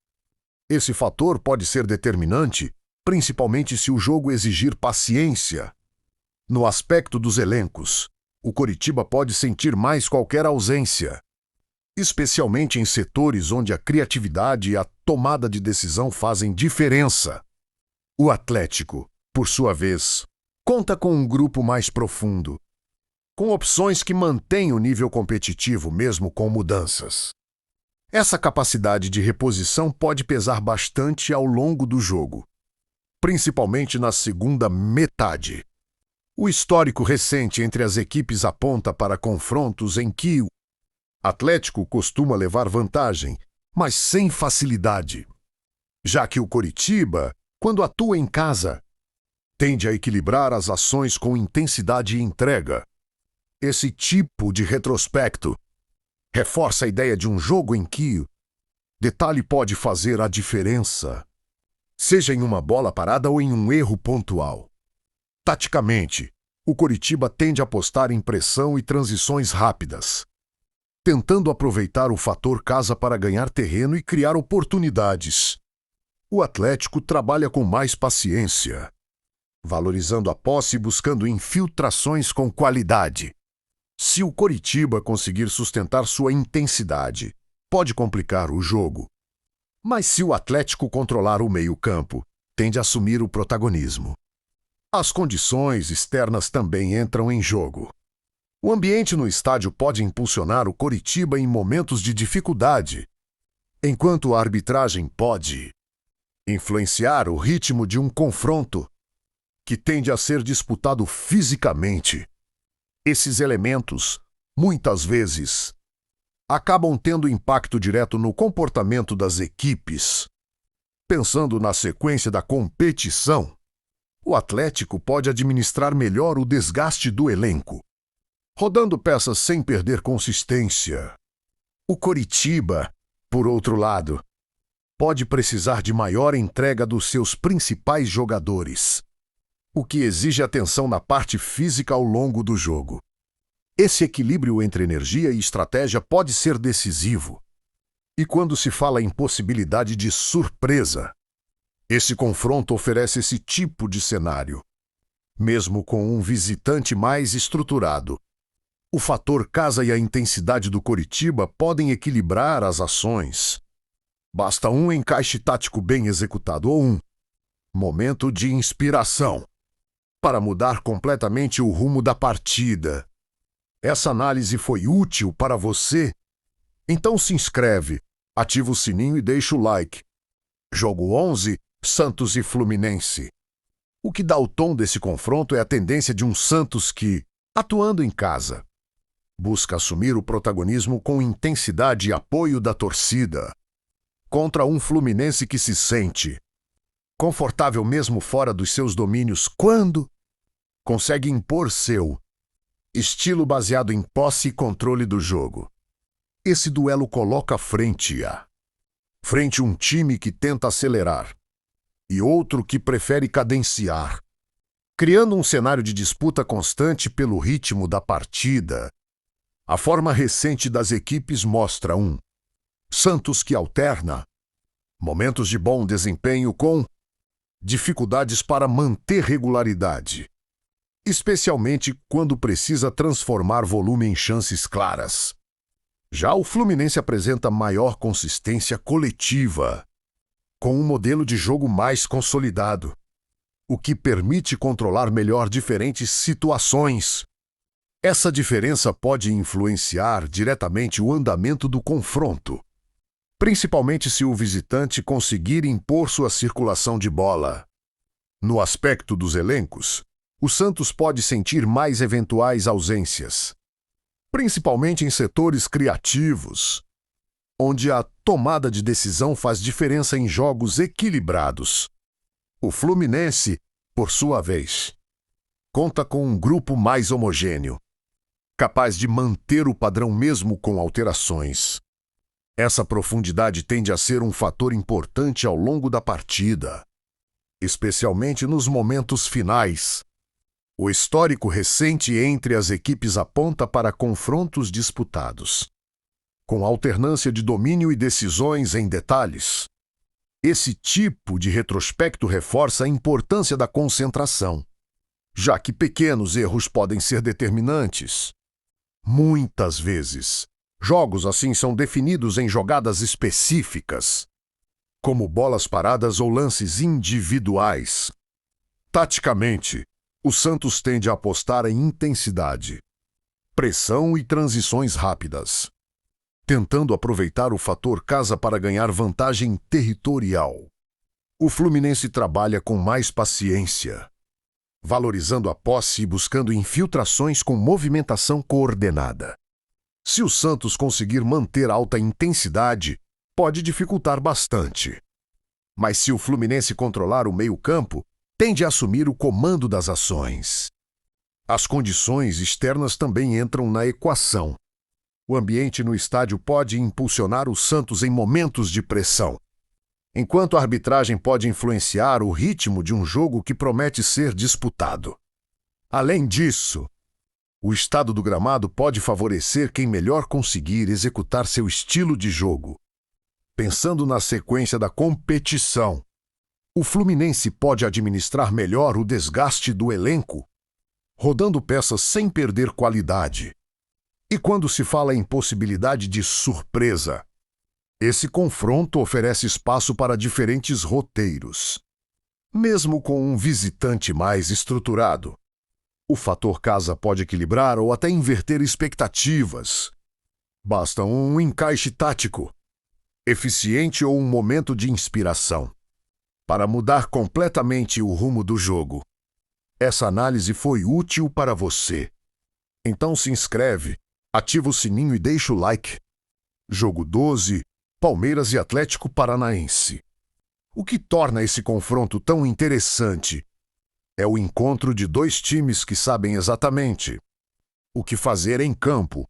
Esse fator pode ser determinante, principalmente se o jogo exigir paciência. No aspecto dos elencos, o Coritiba pode sentir mais qualquer ausência, especialmente em setores onde a criatividade e a tomada de decisão fazem diferença. O Atlético, por sua vez, conta com um grupo mais profundo, com opções que mantêm o nível competitivo mesmo com mudanças. Essa capacidade de reposição pode pesar bastante ao longo do jogo, principalmente na segunda metade. O histórico recente entre as equipes aponta para confrontos em que o Atlético costuma levar vantagem, mas sem facilidade, já que o Coritiba, quando atua em casa, tende a equilibrar as ações com intensidade e entrega. Esse tipo de retrospecto reforça a ideia de um jogo em que o detalhe pode fazer a diferença, seja em uma bola parada ou em um erro pontual. Taticamente, o Coritiba tende a apostar em pressão e transições rápidas, tentando aproveitar o fator casa para ganhar terreno e criar oportunidades. O Atlético trabalha com mais paciência, valorizando a posse e buscando infiltrações com qualidade. Se o Coritiba conseguir sustentar sua intensidade, pode complicar o jogo. Mas se o Atlético controlar o meio-campo, tende a assumir o protagonismo. As condições externas também entram em jogo. O ambiente no estádio pode impulsionar o Coritiba em momentos de dificuldade, enquanto a arbitragem pode influenciar o ritmo de um confronto que tende a ser disputado fisicamente. Esses elementos, muitas vezes, acabam tendo impacto direto no comportamento das equipes. Pensando na sequência da competição, o Atlético pode administrar melhor o desgaste do elenco, rodando peças sem perder consistência. O Coritiba, por outro lado, pode precisar de maior entrega dos seus principais jogadores, o que exige atenção na parte física ao longo do jogo. Esse equilíbrio entre energia e estratégia pode ser decisivo. E quando se fala em possibilidade de surpresa, esse confronto oferece esse tipo de cenário. Mesmo com um visitante mais estruturado, o fator casa e a intensidade do Coritiba podem equilibrar as ações. Basta um encaixe tático bem executado ou um momento de inspiração para mudar completamente o rumo da partida. Essa análise foi útil para você? Então se inscreve, ativa o sininho e deixa o like. Jogo 11, Santos e Fluminense. O que dá o tom desse confronto é a tendência de um Santos que, atuando em casa, busca assumir o protagonismo com intensidade e apoio da torcida, contra um Fluminense que se sente confortável mesmo fora dos seus domínios quando consegue impor seu estilo baseado em posse e controle do jogo. Esse duelo coloca frente um time que tenta acelerar e outro que prefere cadenciar, criando um cenário de disputa constante pelo ritmo da partida. A forma recente das equipes mostra um Santos que alterna momentos de bom desempenho com dificuldades para manter regularidade, especialmente quando precisa transformar volume em chances claras. Já o Fluminense apresenta maior consistência coletiva, com um modelo de jogo mais consolidado, o que permite controlar melhor diferentes situações. Essa diferença pode influenciar diretamente o andamento do confronto, principalmente se o visitante conseguir impor sua circulação de bola. No aspecto dos elencos, o Santos pode sentir mais eventuais ausências, principalmente em setores criativos, onde a tomada de decisão faz diferença em jogos equilibrados. O Fluminense, por sua vez, conta com um grupo mais homogêneo, capaz de manter o padrão mesmo com alterações. Essa profundidade tende a ser um fator importante ao longo da partida, especialmente nos momentos finais. O histórico recente entre as equipes aponta para confrontos disputados, com alternância de domínio e decisões em detalhes. Esse tipo de retrospecto reforça a importância da concentração, já que pequenos erros podem ser determinantes. Muitas vezes, jogos assim são definidos em jogadas específicas, como bolas paradas ou lances individuais. Taticamente, o Santos tende a apostar em intensidade, pressão e transições rápidas, tentando aproveitar o fator casa para ganhar vantagem territorial. O Fluminense trabalha com mais paciência, valorizando a posse e buscando infiltrações com movimentação coordenada. Se o Santos conseguir manter alta intensidade, pode dificultar bastante. Mas se o Fluminense controlar o meio-campo, tende a assumir o comando das ações. As condições externas também entram na equação. O ambiente no estádio pode impulsionar o Santos em momentos de pressão, enquanto a arbitragem pode influenciar o ritmo de um jogo que promete ser disputado. Além disso, o estado do gramado pode favorecer quem melhor conseguir executar seu estilo de jogo. Pensando na sequência da competição, o Fluminense pode administrar melhor o desgaste do elenco, rodando peças sem perder qualidade. E quando se fala em possibilidade de surpresa, esse confronto oferece espaço para diferentes roteiros. Mesmo com um visitante mais estruturado, o fator casa pode equilibrar ou até inverter expectativas. Basta um encaixe tático eficiente ou um momento de inspiração para mudar completamente o rumo do jogo. Essa análise foi útil para você. Então se inscreve, ativa o sininho e deixa o like. Jogo 12, Palmeiras e Atlético Paranaense. O que torna esse confronto tão interessante é o encontro de dois times que sabem exatamente o que fazer em campo,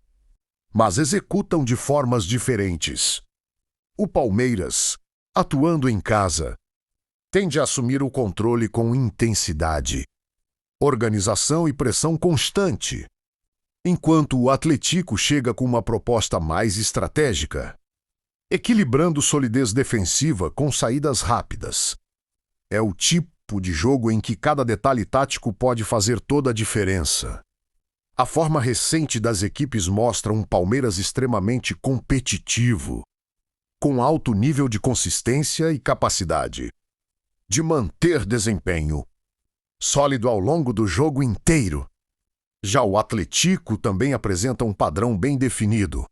mas executam de formas diferentes. O Palmeiras, atuando em casa, tende a assumir o controle com intensidade, organização e pressão constante, enquanto o Atlético chega com uma proposta mais estratégica, equilibrando solidez defensiva com saídas rápidas. É o tipo de jogo em que cada detalhe tático pode fazer toda a diferença. A forma recente das equipes mostra um Palmeiras extremamente competitivo, com alto nível de consistência e capacidade de manter desempenho sólido ao longo do jogo inteiro. Já o Atlético também apresenta um padrão bem definido,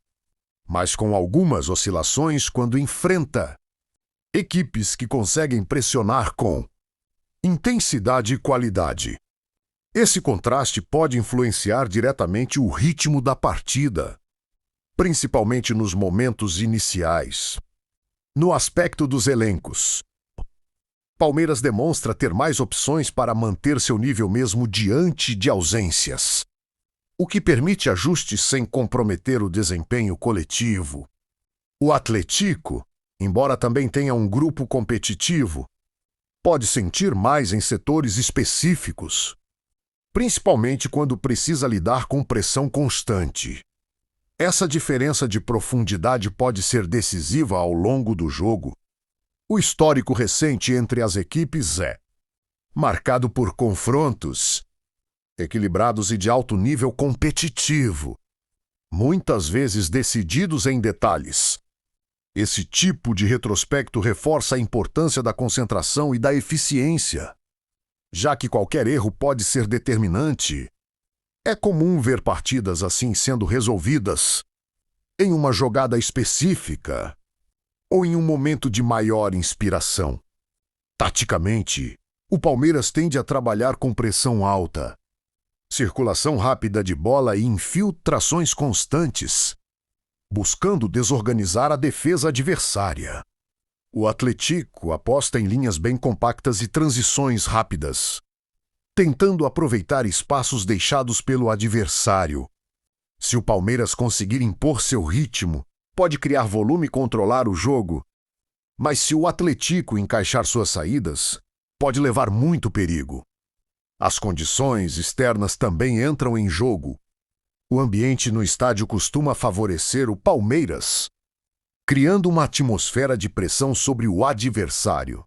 mas com algumas oscilações quando enfrenta equipes que conseguem pressionar com intensidade e qualidade. Esse contraste pode influenciar diretamente o ritmo da partida, principalmente nos momentos iniciais. No aspecto dos elencos, Palmeiras demonstra ter mais opções para manter seu nível mesmo diante de ausências, o que permite ajustes sem comprometer o desempenho coletivo. O Atlético, embora também tenha um grupo competitivo, pode sentir mais em setores específicos, principalmente quando precisa lidar com pressão constante. Essa diferença de profundidade pode ser decisiva ao longo do jogo. O histórico recente entre as equipes é marcado por confrontos equilibrados e de alto nível competitivo, muitas vezes decididos em detalhes. Esse tipo de retrospecto reforça a importância da concentração e da eficiência, já que qualquer erro pode ser determinante. É comum ver partidas assim sendo resolvidas em uma jogada específica ou em um momento de maior inspiração. Taticamente, o Palmeiras tende a trabalhar com pressão alta, circulação rápida de bola e infiltrações constantes, buscando desorganizar a defesa adversária. O Atlético aposta em linhas bem compactas e transições rápidas, tentando aproveitar espaços deixados pelo adversário. Se o Palmeiras conseguir impor seu ritmo, pode criar volume e controlar o jogo. Mas se o Atlético encaixar suas saídas, pode levar muito perigo. As condições externas também entram em jogo. O ambiente no estádio costuma favorecer o Palmeiras, criando uma atmosfera de pressão sobre o adversário.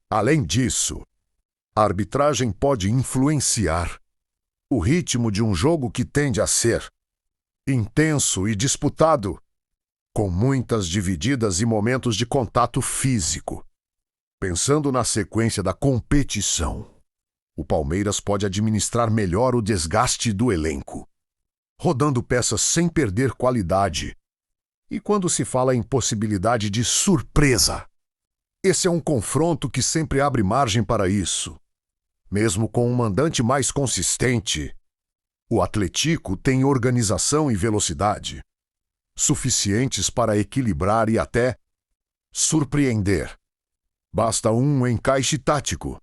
Além disso, a arbitragem pode influenciar o ritmo de um jogo que tende a ser intenso e disputado, com muitas divididas e momentos de contato físico. Pensando na sequência da competição, o Palmeiras pode administrar melhor o desgaste do elenco, rodando peças sem perder qualidade. E quando se fala em possibilidade de surpresa, esse é um confronto que sempre abre margem para isso. Mesmo com um mandante mais consistente, o Atlético tem organização e velocidade suficientes para equilibrar e até surpreender. Basta um encaixe tático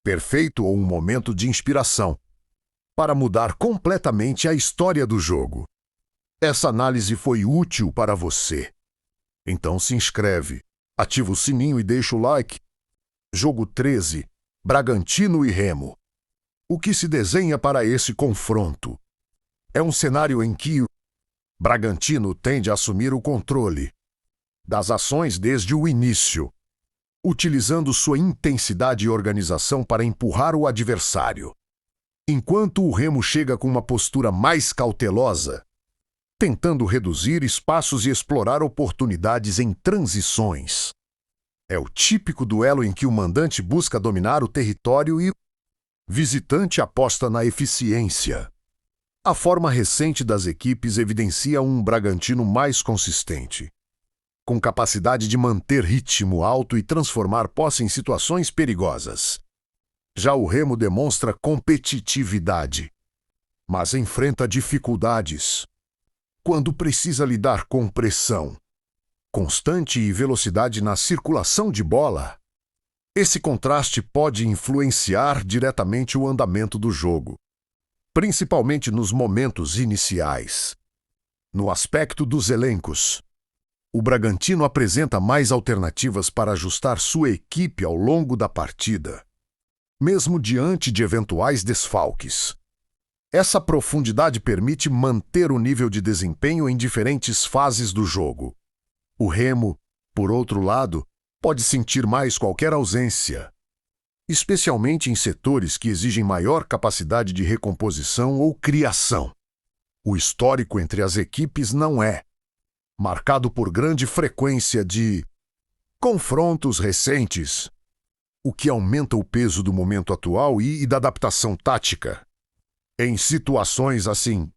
perfeito ou um momento de inspiração para mudar completamente a história do jogo. Essa análise foi útil para você. Então se inscreve, ativa o sininho e deixa o like. Jogo 13, Bragantino e Remo. O que se desenha para esse confronto? É um cenário em que o Bragantino tende a assumir o controle das ações desde o início, utilizando sua intensidade e organização para empurrar o adversário, enquanto o Remo chega com uma postura mais cautelosa, tentando reduzir espaços e explorar oportunidades em transições. É o típico duelo em que o mandante busca dominar o território e o visitante aposta na eficiência. A forma recente das equipes evidencia um Bragantino mais consistente, com capacidade de manter ritmo alto e transformar posse em situações perigosas. Já o Remo demonstra competitividade, mas enfrenta dificuldades quando precisa lidar com pressão constante e velocidade na circulação de bola. Esse contraste pode influenciar diretamente o andamento do jogo, principalmente nos momentos iniciais. No aspecto dos elencos, o Bragantino apresenta mais alternativas para ajustar sua equipe ao longo da partida, mesmo diante de eventuais desfalques. Essa profundidade permite manter o nível de desempenho em diferentes fases do jogo. O Remo, por outro lado, pode sentir mais qualquer ausência, especialmente em setores que exigem maior capacidade de recomposição ou criação. O histórico entre as equipes não é marcado por grande frequência de confrontos recentes, o que aumenta o peso do momento atual e da adaptação tática. Em situações assim,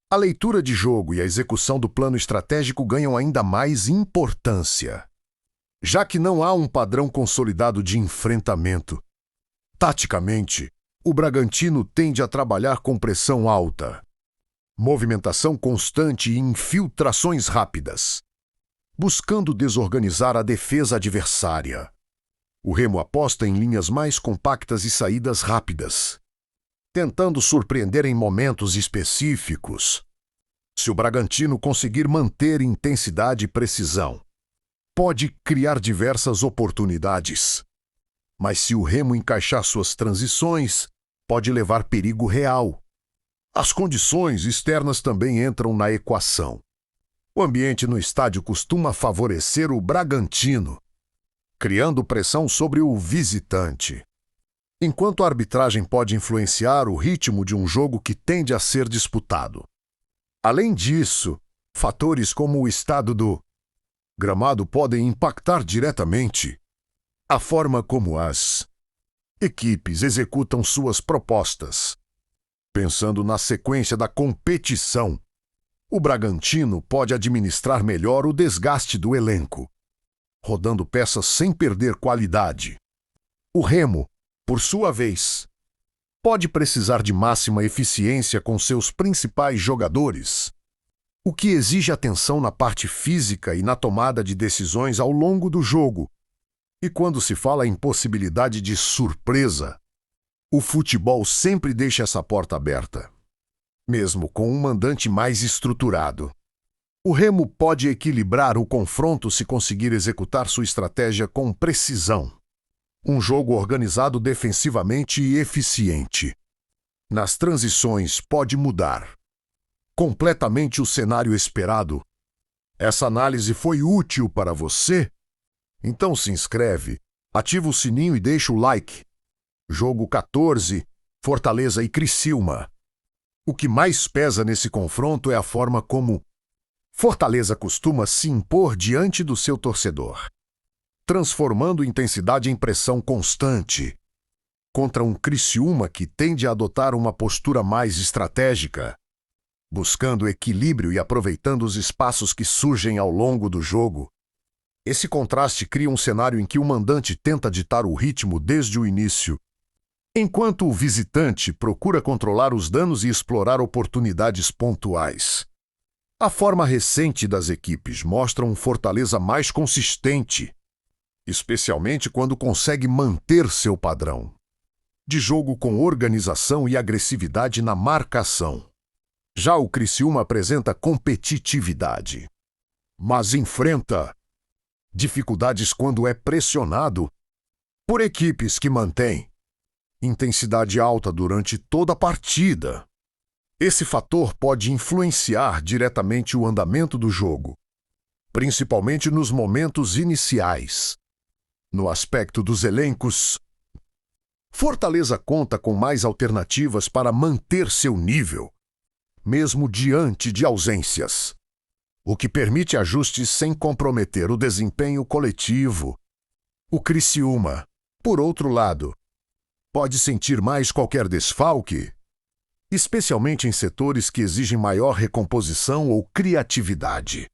a leitura de jogo e a execução do plano estratégico ganham ainda mais importância, já que não há um padrão consolidado de enfrentamento. Taticamente, o Bragantino tende a trabalhar com pressão alta, movimentação constante e infiltrações rápidas, buscando desorganizar a defesa adversária. O Remo aposta em linhas mais compactas e saídas rápidas, tentando surpreender em momentos específicos. Se o Bragantino conseguir manter intensidade e precisão, pode criar diversas oportunidades. Mas se o Remo encaixar suas transições, pode levar perigo real. As condições externas também entram na equação. O ambiente no estádio costuma favorecer o Bragantino, criando pressão sobre o visitante, enquanto a arbitragem pode influenciar o ritmo de um jogo que tende a ser disputado. Além disso, fatores como o estado do gramado podem impactar diretamente a forma como as equipes executam suas propostas. Pensando na sequência da competição, o Bragantino pode administrar melhor o desgaste do elenco, rodando peças sem perder qualidade. O Remo, por sua vez, pode precisar de máxima eficiência com seus principais jogadores, o que exige atenção na parte física e na tomada de decisões ao longo do jogo. E quando se fala em possibilidade de surpresa, o futebol sempre deixa essa porta aberta. Mesmo com um mandante mais estruturado, o Remo pode equilibrar o confronto se conseguir executar sua estratégia com precisão. Um jogo organizado defensivamente e eficiente. Nas transições pode mudar completamente o cenário esperado. Essa análise foi útil para você? Então se inscreve, ativa o sininho e deixa o like. Jogo 14, Fortaleza e Criciúma. O que mais pesa nesse confronto é a forma como Fortaleza costuma se impor diante do seu torcedor, transformando intensidade em pressão constante, contra um Criciúma que tende a adotar uma postura mais estratégica, buscando equilíbrio e aproveitando os espaços que surgem ao longo do jogo. Esse contraste cria um cenário em que o mandante tenta ditar o ritmo desde o início, enquanto o visitante procura controlar os danos e explorar oportunidades pontuais. A forma recente das equipes mostra um Fortaleza mais consistente, especialmente quando consegue manter seu padrão de jogo com organização e agressividade na marcação. Já o Criciúma apresenta competitividade, mas enfrenta dificuldades quando é pressionado por equipes que mantêm intensidade alta durante toda a partida. Esse fator pode influenciar diretamente o andamento do jogo, principalmente nos momentos iniciais. No aspecto dos elencos, Fortaleza conta com mais alternativas para manter seu nível, mesmo diante de ausências, o que permite ajustes sem comprometer o desempenho coletivo. O Criciúma, por outro lado, pode sentir mais qualquer desfalque, especialmente em setores que exigem maior recomposição ou criatividade.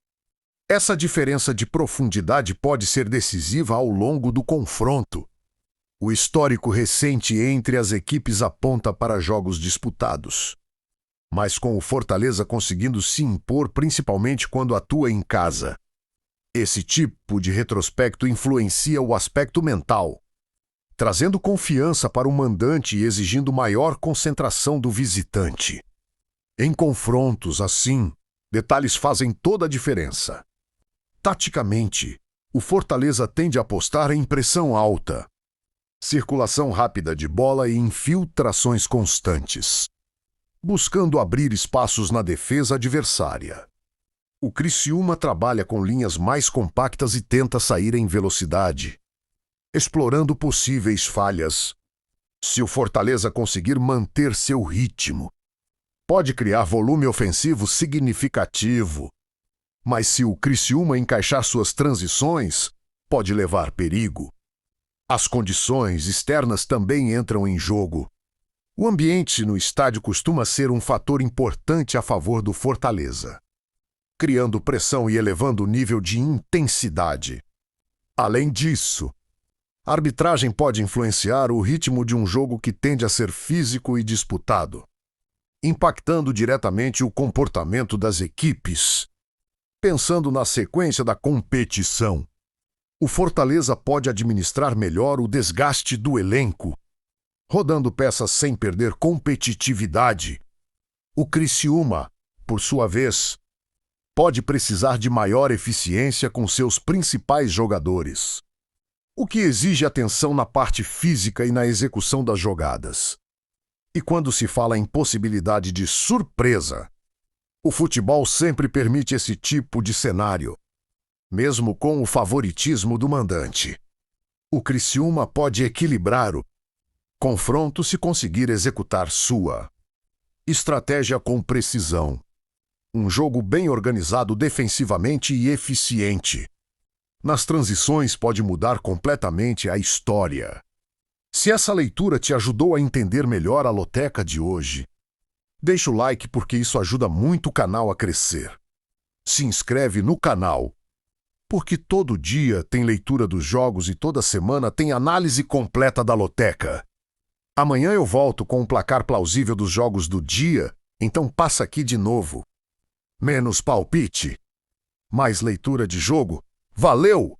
Essa diferença de profundidade pode ser decisiva ao longo do confronto. O histórico recente entre as equipes aponta para jogos disputados, mas com o Fortaleza conseguindo se impor principalmente quando atua em casa. Esse tipo de retrospecto influencia o aspecto mental, trazendo confiança para o mandante e exigindo maior concentração do visitante. Em confrontos assim, detalhes fazem toda a diferença. Taticamente, o Fortaleza tende a apostar em pressão alta, circulação rápida de bola e infiltrações constantes, buscando abrir espaços na defesa adversária. O Criciúma trabalha com linhas mais compactas e tenta sair em velocidade, explorando possíveis falhas. Se o Fortaleza conseguir manter seu ritmo, pode criar volume ofensivo significativo. Mas se o Criciúma encaixar suas transições, pode levar perigo. As condições externas também entram em jogo. O ambiente no estádio costuma ser um fator importante a favor do Fortaleza, criando pressão e elevando o nível de intensidade. Além disso, a arbitragem pode influenciar o ritmo de um jogo que tende a ser físico e disputado, impactando diretamente o comportamento das equipes. Pensando na sequência da competição, o Fortaleza pode administrar melhor o desgaste do elenco, rodando peças sem perder competitividade. O Criciúma, por sua vez, pode precisar de maior eficiência com seus principais jogadores, o que exige atenção na parte física e na execução das jogadas. E quando se fala em possibilidade de surpresa, o futebol sempre permite esse tipo de cenário, mesmo com o favoritismo do mandante. O Criciúma pode equilibrar o confronto se conseguir executar sua estratégia com precisão. Um jogo bem organizado defensivamente e eficiente. Nas transições pode mudar completamente a história. Se essa leitura te ajudou a entender melhor a loteca de hoje, deixa o like porque isso ajuda muito o canal a crescer. Se inscreve no canal, porque todo dia tem leitura dos jogos e toda semana tem análise completa da loteca. Amanhã eu volto com um placar plausível dos jogos do dia, então passa aqui de novo. Menos palpite, mais leitura de jogo. Valeu!